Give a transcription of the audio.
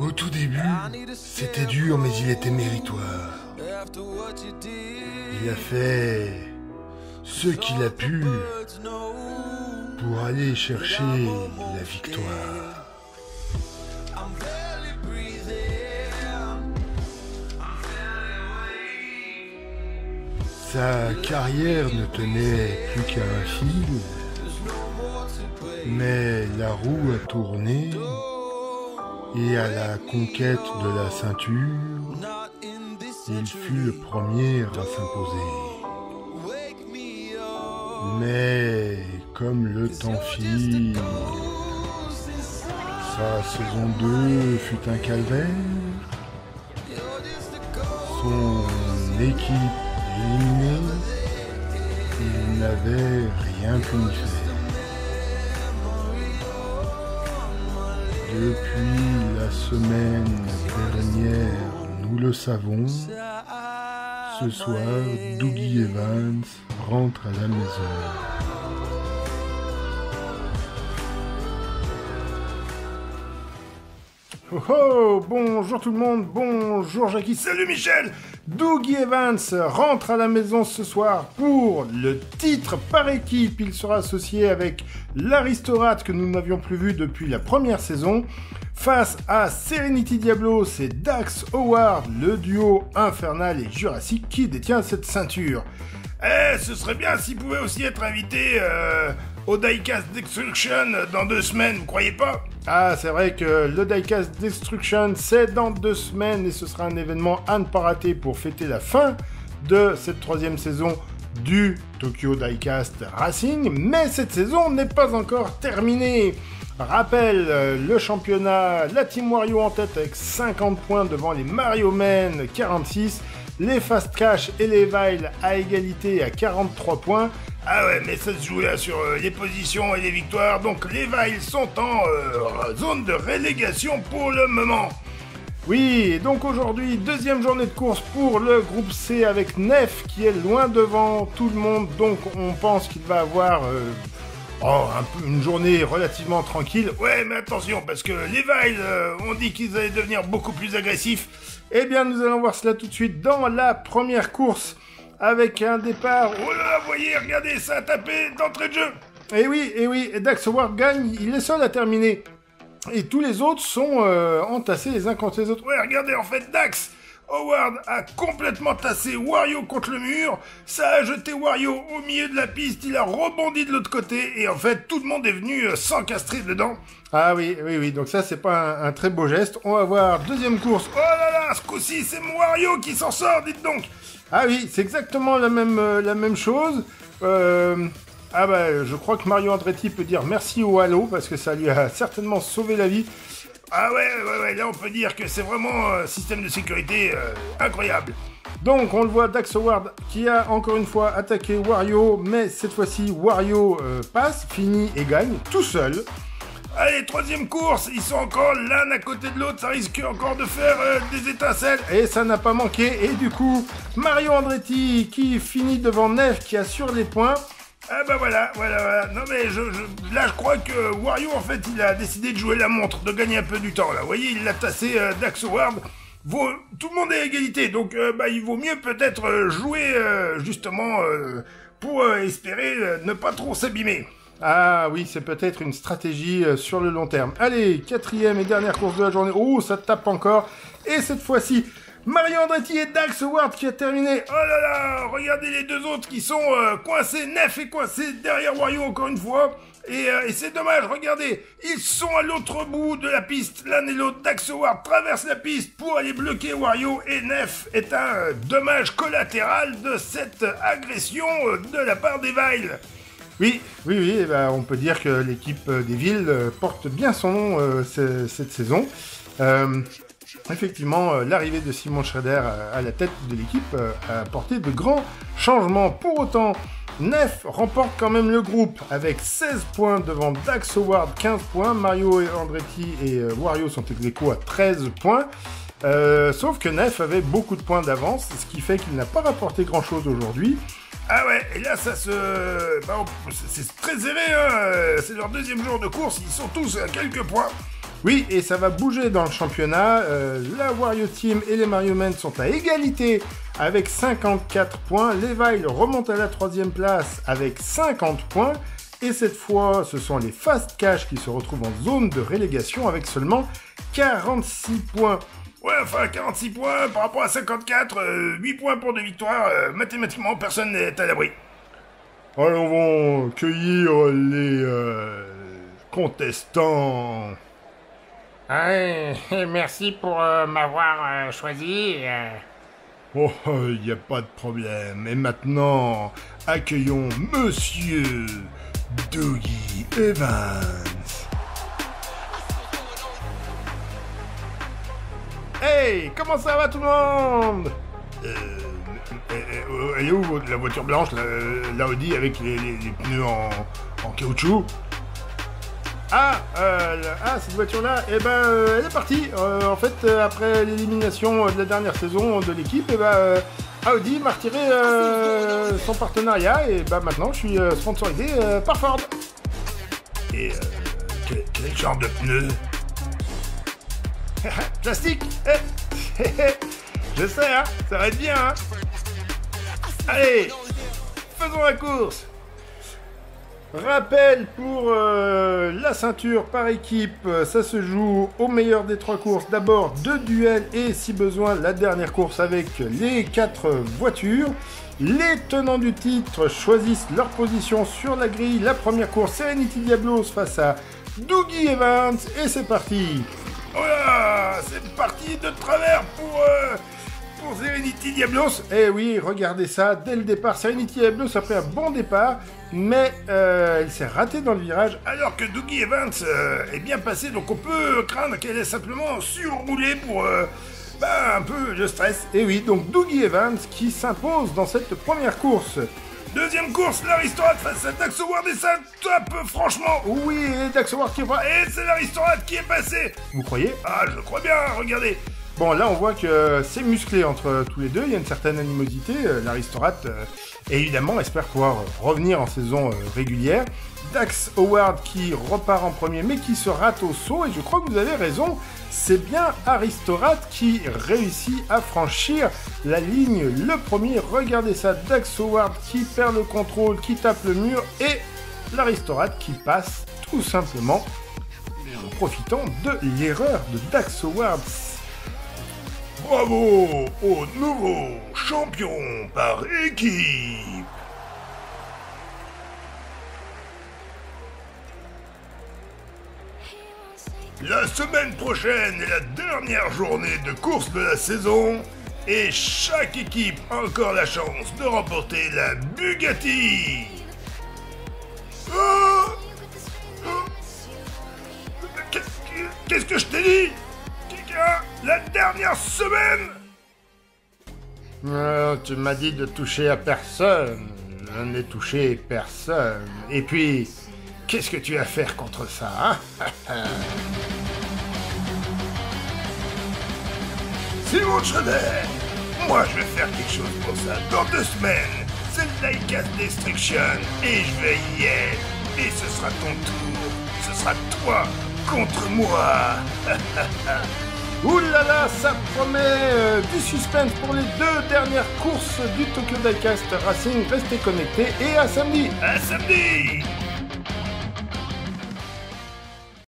Au tout début, c'était dur, mais il était méritoire. Il a fait ce qu'il a pu pour aller chercher la victoire. Sa carrière ne tenait plus qu'à un fil, mais la roue a tourné et à la conquête de la ceinture, il fut le premier à s'imposer. Mais comme le temps file, sa saison 2 fut un calvaire, son équipe éliminée, il n'avait rien pu y faire. Depuis la semaine dernière, nous le savons, ce soir, Dougie Evans rentre à la maison. Oh oh, bonjour tout le monde, bonjour Jackie, salut Michel. Dougie Evans rentre à la maison ce soir pour le titre par équipe. Il sera associé avec l'Aristocrate que nous n'avions plus vu depuis la première saison. Face à Serenity Diablo, c'est Dax Howard, le duo infernal et jurassique qui détient cette ceinture. Ce serait bien s'il pouvait aussi être invité au Diecast Destruction dans 2 semaines, vous croyez pas? Ah, c'est vrai que le Diecast Destruction, c'est dans 2 semaines et ce sera un événement à ne pas rater pour fêter la fin de cette 3e saison du Tokyo Diecast Racing. Mais cette saison n'est pas encore terminée. Rappel, le championnat, la Team Wario en tête avec 50 points devant les Mario Men 46, les Fast Cash et les Vile à égalité à 43 points. Ah ouais, mais ça se joue là sur les positions et les victoires, donc les Vile sont en zone de relégation pour le moment. Oui, et donc aujourd'hui, 2e journée de course pour le groupe C avec Nef qui est loin devant tout le monde, donc on pense qu'il va avoir une journée relativement tranquille. Ouais, mais attention, parce que les Vile ont dit qu'ils allaient devenir beaucoup plus agressifs. Eh bien, nous allons voir cela tout de suite dans la première course, avec un départ... Oh là là, voyez, regardez, ça a tapé d'entrée de jeu. Eh oui, Dax Howard gagne, il est seul à terminer. Et tous les autres sont entassés les uns contre les autres. Ouais, regardez, en fait, Dax Howard a complètement tassé Wario contre le mur, ça a jeté Wario au milieu de la piste, il a rebondi de l'autre côté, et en fait, tout le monde est venu s'encastrer dedans. Ah oui, donc ça, c'est pas un très beau geste. On va voir, 2e course. Oh là là, ce coup-ci, c'est Wario qui s'en sort, dites donc. Ah oui, c'est exactement la même chose. Je crois que Mario Andretti peut dire merci au Halo, parce que ça lui a certainement sauvé la vie. Ah ouais, là on peut dire que c'est vraiment un système de sécurité incroyable. Donc on le voit, Dax Howard qui a encore une fois attaqué Wario, mais cette fois-ci Wario passe, finit et gagne tout seul. Allez, 3e course, ils sont encore l'un à côté de l'autre, ça risque encore de faire des étincelles. Et ça n'a pas manqué, et du coup, Mario Andretti qui finit devant Nef qui assure les points. Ah bah voilà. Non mais là je crois que Wario en fait il a décidé de jouer la montre, de gagner un peu du temps là. Vous voyez, il l'a tassé Dax Howard. Tout le monde est à égalité, donc il vaut mieux peut-être jouer justement pour espérer ne pas trop s'abîmer. Ah oui, c'est peut-être une stratégie sur le long terme. Allez, 4e et dernière course de la journée. Oh, ça tape encore. Et cette fois-ci, Mario Andretti et Dax Howard qui a terminé. Oh là là, regardez les deux autres qui sont coincés. Nef est coincé derrière Wario encore une fois. Et c'est dommage, regardez, ils sont à l'autre bout de la piste, l'un et l'autre. Dax Howard traverse la piste pour aller bloquer Wario et Nef est un dommage collatéral de cette agression de la part des Vile. Oui, on peut dire que l'équipe des villes porte bien son nom cette saison. Effectivement, l'arrivée de Simon Schrader à la tête de l'équipe a apporté de grands changements. Pour autant, Nef remporte quand même le groupe avec 16 points devant Dax Howard, 15 points. Mario et Andretti et Wario sont ex-aequo à 13 points. Sauf que Nef avait beaucoup de points d'avance, ce qui fait qu'il n'a pas rapporté grand-chose aujourd'hui. Ah ouais, et là ça se... Bah, c'est très serré, hein. C'est leur deuxième jour de course, ils sont tous à quelques points. Oui, et ça va bouger dans le championnat. La Wario Team et les Mario Men sont à égalité avec 54 points. Levi remonte à la 3e place avec 50 points. Et cette fois, ce sont les Fast Cash qui se retrouvent en zone de relégation avec seulement 46 points. Ouais, enfin, 46 points par rapport à 54, 8 points pour 2 victoires. Mathématiquement, personne n'est à l'abri. Allons, on va cueillir les contestants. Ouais, merci pour m'avoir choisi. Oh, il n'y a pas de problème. Et maintenant, accueillons Monsieur Dougie Evans. Hey, comment ça va tout le monde? Elle est où la voiture blanche, la Audi avec les pneus en caoutchouc? Cette voiture-là, eh ben, elle est partie. En fait, après l'élimination de la dernière saison de l'équipe, eh ben, Audi m'a retiré son partenariat et ben, maintenant, je suis sponsorisé par Ford. Et quel genre de pneus? Plastique. Je sais, hein, ça va être bien, hein. Allez, faisons la course. Rappel pour la ceinture par équipe, ça se joue au meilleur des 3 courses. D'abord 2 duels et si besoin la dernière course avec les 4 voitures. Les tenants du titre choisissent leur position sur la grille. La première course, Serenity Diablos face à Dougie Evans et c'est parti. Voilà, c'est parti de travers pour Serenity Diablos. Eh oui, regardez ça, dès le départ, Serenity Diablos a pris un bon départ, mais elle s'est ratée dans le virage, alors que Dougie Evans est bien passé, donc on peut craindre qu'elle ait simplement surroulé pour un peu de stress. Et oui, donc Dougie Evans qui s'impose dans cette première course. Deuxième course, l'Aristote face à Dax Howard et ça tape franchement. Oui, et Dax Howard qui est pas... Et c'est l'Aristote qui est passé. Vous croyez? Ah, je crois bien, regardez. Bon, là, on voit que c'est musclé entre tous les deux. Il y a une certaine animosité. L'Aristote, évidemment, espère pouvoir revenir en saison régulière. Dax Howard qui repart en premier, mais qui se rate au saut. Et je crois que vous avez raison. C'est bien Aristote qui réussit à franchir la ligne le premier. Regardez ça, Dax Howard qui perd le contrôle, qui tape le mur. Et l'Aristote qui passe tout simplement en profitant de l'erreur de Dax Howard. Bravo au nouveau champion par équipe. La semaine prochaine est la dernière journée de course de la saison et chaque équipe a encore la chance de remporter la Bugatti. Qu'est-ce que je t'ai dit? La dernière semaine? Tu m'as dit de toucher à personne. Je n'ai touché personne. Et puis, qu'est-ce que tu vas faire contre ça, hein? Simon Schroeder, moi je vais faire quelque chose pour ça. Dans 2 semaines, c'est le Diecast Destruction et je vais y être. Et ce sera ton tour. Ce sera toi contre moi. Ouh là là, ça promet du suspense pour les 2 dernières courses du Tokyo Diecast Racing. Restez connectés et à samedi. À samedi.